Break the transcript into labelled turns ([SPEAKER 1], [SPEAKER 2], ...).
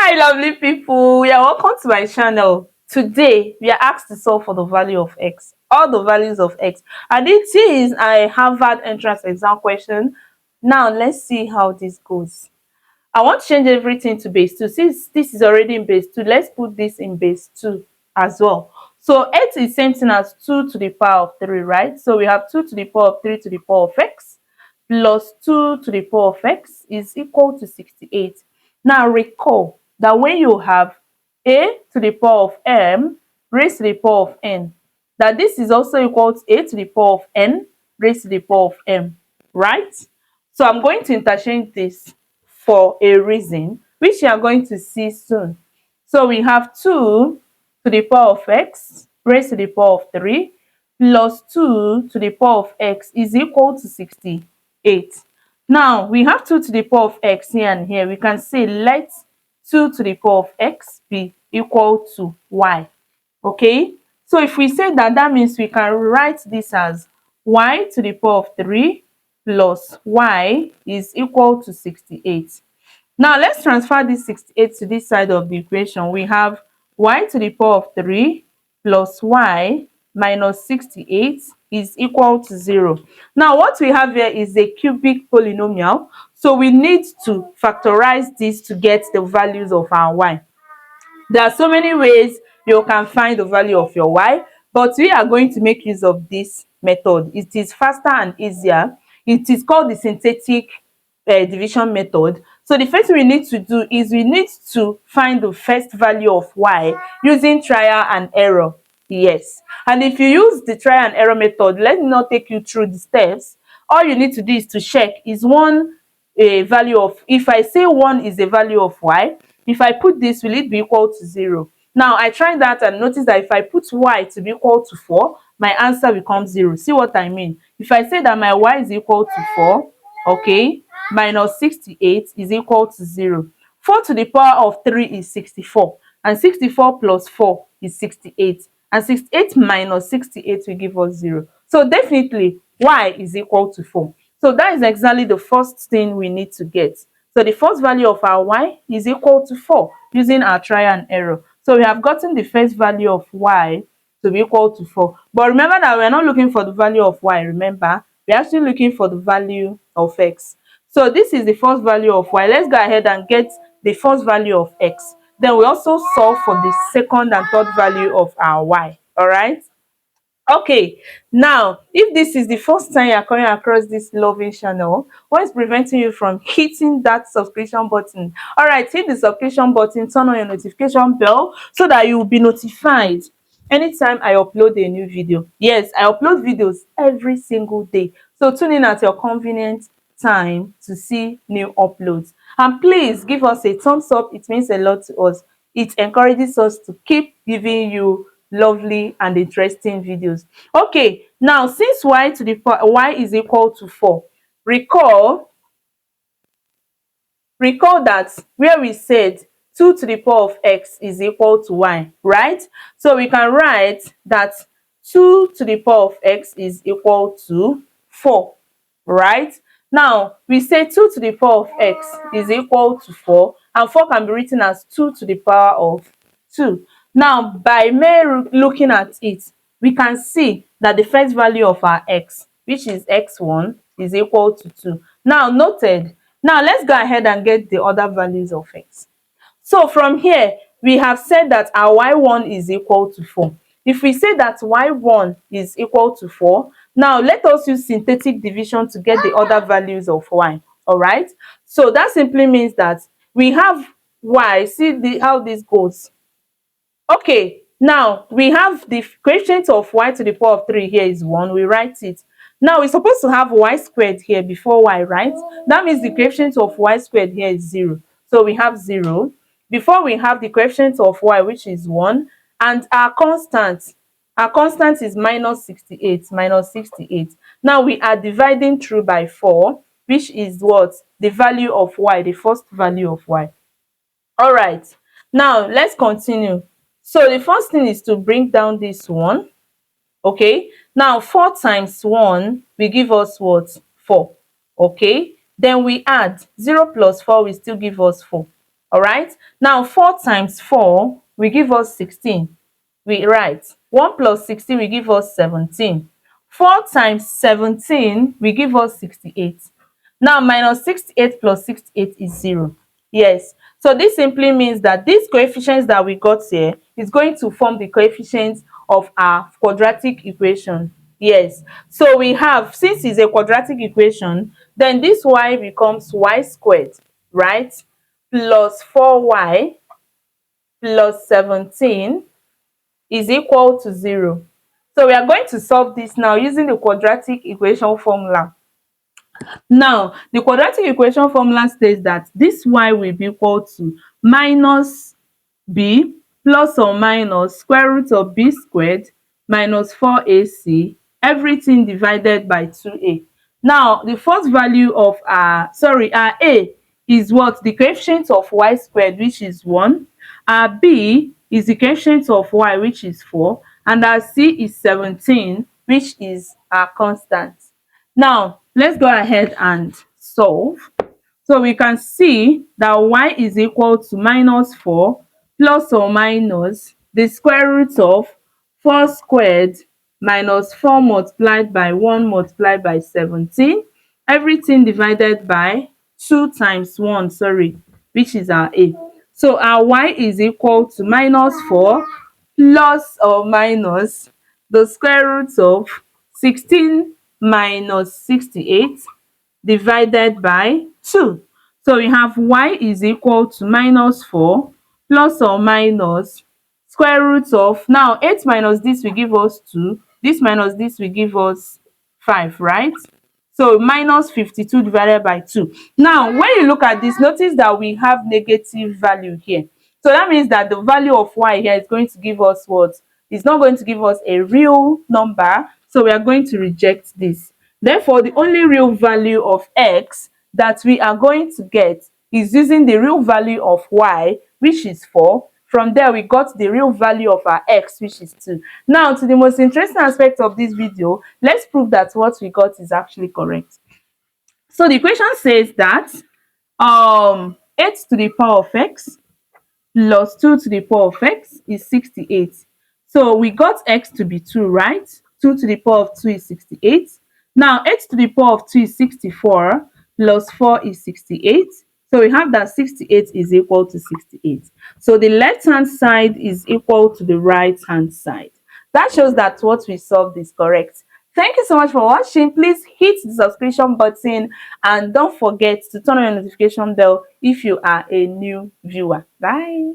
[SPEAKER 1] Hi lovely people, you are welcome to my channel. Today we are asked to solve for the value of x, all the values of x, and it is a Harvard entrance exam question. Now let's see how this goes. I want to change everything to base 2. Since this is already in base 2, let's put this in base 2 as well. So 8 is same thing as 2 to the power of 3, right? So we have 2 to the power of 3 to the power of x plus 2 to the power of x is equal to 68. Now recall that when you have a to the power of m raised to the power of n, that this is also equal to a to the power of n raised to the power of m, right? So I'm going to interchange this for a reason, which you are going to see soon. So we have 2 to the power of x raised to the power of 3 plus 2 to the power of x is equal to 68. Now we have 2 to the power of x here and here. We can say let 2 to the power of x be equal to y. Okay, so if we say that, that means we can write this as y to the power of 3 plus y is equal to 68. Now let's transfer this 68 to this side of the equation. We have y to the power of 3 plus y minus 68 is equal to 0. Now what we have here is a cubic polynomial, so we need to factorize this to get the values of our y. There are so many ways you can find the value of your y, but we are going to make use of this method. It is faster and easier. It is called the synthetic division method. So the first thing we need to do is we need to find the first value of y using trial and error. Yes, and if you use the trial and error method, let me not take you through the steps. All you need to do is to check, is one a value of, if I say 1 is a value of y, if I put this, will it be equal to 0? Now I tried that and notice that if I put y to be equal to 4, my answer becomes 0. See what I mean? If I say that my y is equal to 4, okay, minus 68 is equal to 0. 4 to the power of 3 is 64, and 64 plus 4 is 68, and 68 minus 68 will give us 0. So definitely y is equal to 4. So that is exactly the first thing we need to get. So the first value of our y is equal to 4 using our trial and error. So we have gotten the first value of y to be equal to 4. But remember that we're not looking for the value of y, remember? We're actually looking for the value of x. So this is the first value of y. Let's go ahead and get the first value of x. Then we also solve for the second and third value of our y. All right? Okay, now if this is the first time you are coming across this loving channel, what is preventing you from hitting that subscription button? All right, hit the subscription button, turn on your notification bell so that you will be notified anytime I upload a new video. Yes, I upload videos every single day, so tune in at your convenient time to see new uploads. And please give us a thumbs up. It means a lot to us. It encourages us to keep giving you lovely and interesting videos. Okay, now since y to the power y is equal to 4, recall that where we said 2 to the power of x is equal to y, right? So we can write that 2 to the power of x is equal to 4, right? Now we say 2 to the power of x is equal to 4, and 4 can be written as 2 to the power of 2. Now by mere looking at it, we can see that the first value of our x, which is x1, is equal to 2. Now noted. Now let's go ahead and get the other values of x. So from here, we have said that our y1 is equal to 4. If we say that y1 is equal to 4, now let us use synthetic division to get the other values of y. All right? So that simply means that we have y. See how this goes. Okay, now we have the coefficient of y to the power of 3 here is 1. We write it. Now we're supposed to have y squared here before y, right? That means the coefficient of y squared here is 0. So we have 0. Before we have the coefficient of y, which is 1, and our constant is minus 68, minus 68. Now we are dividing through by 4, which is what? The value of y, the first value of y. All right, now let's continue. So the first thing is to bring down this one. Okay, now 4 times 1 will give us what? 4. Okay, then we add 0 plus 4 will still give us 4. All right. Now 4 times 4 will give us 16. We write 1 plus 16 will give us 17. 4 times 17 will give us 68. Now minus 68 plus 68 is 0. Yes. So this simply means that these coefficients that we got here is going to form the coefficients of our quadratic equation. Yes. So we have, since it's a quadratic equation, then this y becomes y squared, right? Plus 4y plus 17 is equal to 0. So we are going to solve this now using the quadratic equation formula. Now, the quadratic equation formula states that this y will be equal to minus b plus or minus square root of b squared minus 4ac, everything divided by 2a. Now, the first value of our a is what? The coefficient of y squared, which is 1. Our b is the coefficient of y, which is 4. And our c is 17, which is our constant. Now, let's go ahead and solve. So we can see that y is equal to minus 4 plus or minus the square root of 4 squared minus 4 multiplied by 1 multiplied by 17. Everything divided by 2 times 1, which is our a. So our y is equal to minus 4 plus or minus the square root of 16 minus 68 divided by 2. So we have y is equal to minus 4 plus or minus square root of, now 8 minus this will give us 2, this minus this will give us 5, right? So minus 52 divided by 2. Now when you look at this, notice that we have negative value here. So that means that the value of y here is going to give us what? It's not going to give us a real number, so we are going to reject this. Therefore, the only real value of x that we are going to get is using the real value of y, which is 4. From there, we got the real value of our x, which is 2. Now, to the most interesting aspect of this video, let's prove that what we got is actually correct. So the equation says that 8 to the power of x plus 2 to the power of x is 68. So we got x to be 2, right? 2 to the power of 2 is 68. Now 8 to the power of 2 is 64 plus 4 is 68. So we have that 68 is equal to 68. So the left hand side is equal to the right hand side. That shows that what we solved is correct. Thank you so much for watching. Please hit the subscription button and don't forget to turn on your notification bell if you are a new viewer. Bye.